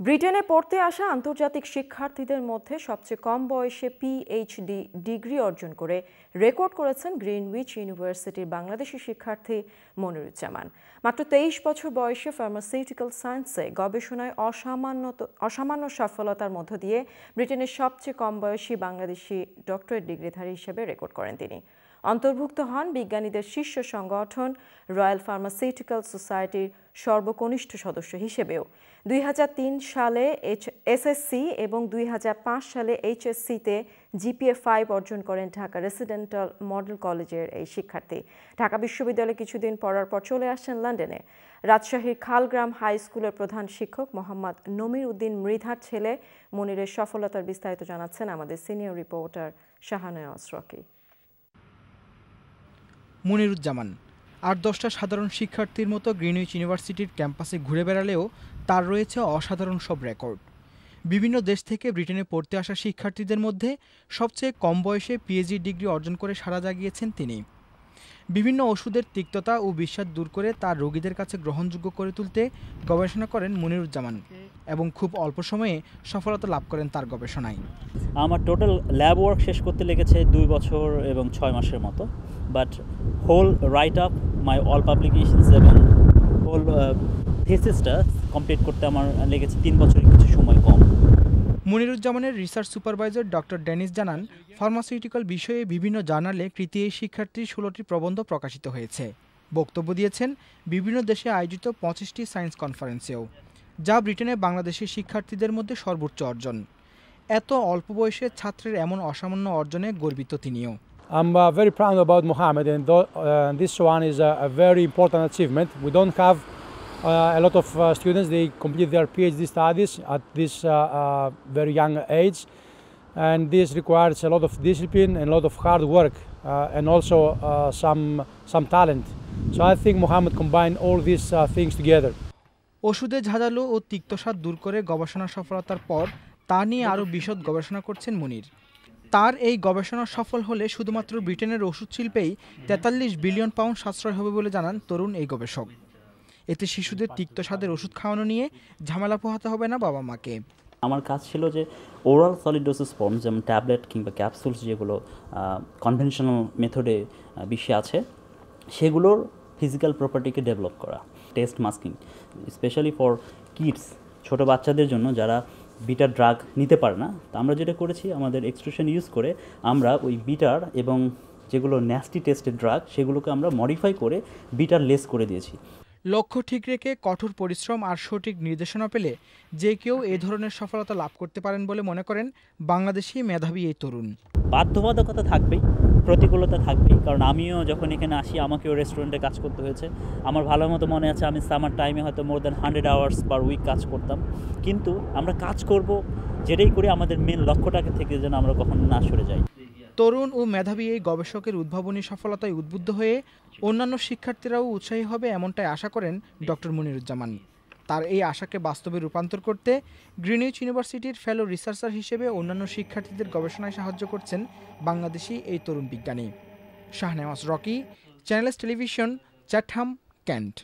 ব্রিটেনে পড়তে আসা আন্তর্জাতিক শিক্ষার্থীদের মধ্যে সবচেয়ে কম বয়সে পিএইচডি ডিগ্রি অর্জন করে রেকর্ড করেছেন গ্রিনউইচ ইউনিভার্সিটির বাংলাদেশি শিক্ষার্থী মনিরুজ্জামান। মাত্র 23 বছর বয়সে ফার্মাসিউটিক্যাল সায়েন্সে গবেষণায় অসামান্য সফলতার মধ্য দিয়ে ব্রিটেনের সবচেয়ে কম বয়সী বাংলাদেশি ডক্টরেট ডিগ্রিধারী হিসেবে রেকর্ড করেন তিনি। অন্তর্ভুক্ত হন বিজ্ঞানীদের শীর্ষ সংগঠন রয়্যাল ফার্মাসিউটিক্যাল সোসাইটির সর্বকনিষ্ঠ সদস্য হিসেবেও। 2003 সালে এসএসসি এবং 2005 সালে এইচএসসিতে জিপিএ 5 অর্জন করেন ঢাকা রেসিডেন্টাল মডেল কলেজের এই শিক্ষার্থী। ঢাকা বিশ্ববিদ্যালয়ে কিছুদিন পড়ার পর চলে আসেন লন্ডনে। রাজশাহীর খালগ্রাম হাই স্কুলের প্রধান শিক্ষক মোহাম্মদ নমির উদ্দিন মৃধার ছেলে মনিরের সফলতার বিস্তারিত জানাচ্ছেন আমাদের সিনিয়র রিপোর্টার শাহনেওয়াজ রকি। মনিরুজ্জামান 8-10টা সাধারণ শিক্ষার্থীর মতো গ্রিনউইচ ইউনিভার্সিটির ক্যাম্পাসে ঘুরে বেড়ালেও তার রয়েছে অসাধারণ সব রেকর্ড। বিভিন্ন দেশ থেকে ব্রিটেনে পড়তে আসা শিক্ষার্থীদের মধ্যে সবচেয়ে কম বয়সে পিএইচডি ডিগ্রি অর্জন করে সাড়া জাগিয়েছেন তিনি। বিভিন্ন ওষুধের তিক্ততা ও বিস্বাদ দূর করে তার রোগীদের কাছে গ্রহণযোগ্য করে তুলতে গবেষণা করেন মনিরুজ্জামান এবং খুব অল্প সময়ে সফলতা লাভ করেন তার গবেষণায়। আমার টোটাল ল্যাব ওয়ার্ক শেষ করতে লেগেছে 2 বছর এবং 6 মাসের মতো, but whole write up my all publications এবং হোল থিসিসটা কমপ্লিট করতে আমার লেগেছে 3 বছরের কিছু সময় কম। মনিরুজ্জামানের রিসার্চ সুপারভাইজার ডক্টর ডেনিস জানান, ফার্মাসিউটিক্যাল বিষয়ে বিভিন্ন জার্নালে কৃতি এই শিক্ষার্থীর 16টি প্রবন্ধ প্রকাশিত হয়েছে। বক্তব্য দিয়েছেন বিভিন্ন দেশে আয়োজিত 25টি সায়েন্স কনফারেন্সেও, যা ব্রিটেনে বাংলাদেশের শিক্ষার্থীদের মধ্যে সর্বোচ্চ অর্জন। এত অল্প বয়সে ছাত্রের এমন অসামান্য অর্জনে গর্বিত তিনিও। I'm very proud about Mohammed, and this one is a very important achievement. We don't have a lot of students, they complete their PhD studies at this very young age, and this requires a lot of discipline and a lot of hard work and also some talent. So I think Mohammed combined all these things together. ওষুধে ঝাঁঝালো ও তিক্তস্বাদ দূর করে গবেষণা সফলতার পর তা নিয়ে আরও বিশদ গবেষণা করছেন মনির। তার এই গবেষণা সফল হলে শুধুমাত্র ব্রিটেনের ওষুধ শিল্পেই 43 বিলিয়ন পাউন্ড সাশ্রয় হবে বলে জানান তরুণ এই গবেষক। এতে শিশুদের তিক্ত স্বাদের ওষুধ খাওয়ানো নিয়ে ঝামেলা পোহাতে হবে না বাবা মাকে। আমার কাজ ছিল যে ওরাল সলিড ডোসেস ফর্ম, যেমন ট্যাবলেট কিংবা ক্যাপসুলস যেগুলো কনভেনশনাল মেথডে বিশ্বে আছে, সেগুলোর ফিজিক্যাল প্রপার্টিকে ডেভেলপ করা। Taste masking specially for kids, ছোটো বাচ্চাদের জন্য যারা বিটার ড্রাগ নিতে পারে না, তা আমরা যেটা করেছি আমাদের এক্সট্রুশন ইউজ করে আমরা ওই বিটার এবং যেগুলো ন্যাস্টি টেস্টেড ড্রাগ সেগুলোকে আমরা মডিফাই করে বিটার লেস করে দিয়েছি। লক্ষ্য ঠিক রেখে কঠোর পরিশ্রম আর সঠিক নির্দেশনা পেলে যে কেউ এ ধরনের সফলতা লাভ করতে পারেন বলে মনে করেন বাংলাদেশি মেধাবী এই তরুণ। বাধ্যবাধকতা থাকবেই, প্রতিকূলতা থাকবেই, কারণ আমিও যখন এখানে আসি আমাকেও রেস্টুরেন্টে কাজ করতে হয়েছে। আমার ভালো মতো মনে আছে আমি সামার টাইমে হয়তো more than 100 hours per week কাজ করতাম। কিন্তু আমরা কাজ করব যেটাই করি আমাদের মেন লক্ষ্যটাকে থেকে যেন আমরা কখনো না সরে যাই। তরুণ ও মেধাবী এই গবেষকের উদ্ভাবনী সফলতায় উদ্বুদ্ধ হয়ে অন্যান্য শিক্ষার্থীরাও উৎসাহী হবে এমনটাই আশা করেন ডক্টর মনিরুজ্জামান। তার এই আশাকে বাস্তবে রূপান্তর করতে গ্রিনউইচ ইউনিভার্সিটির ফেলো রিসার্চার হিসেবে অন্যান্য শিক্ষার্থীদের গবেষণায় সাহায্য করছেন বাংলাদেশি এই তরুণ বিজ্ঞানী। Shahnewaz Rocky, channels television, Chatham, Kent.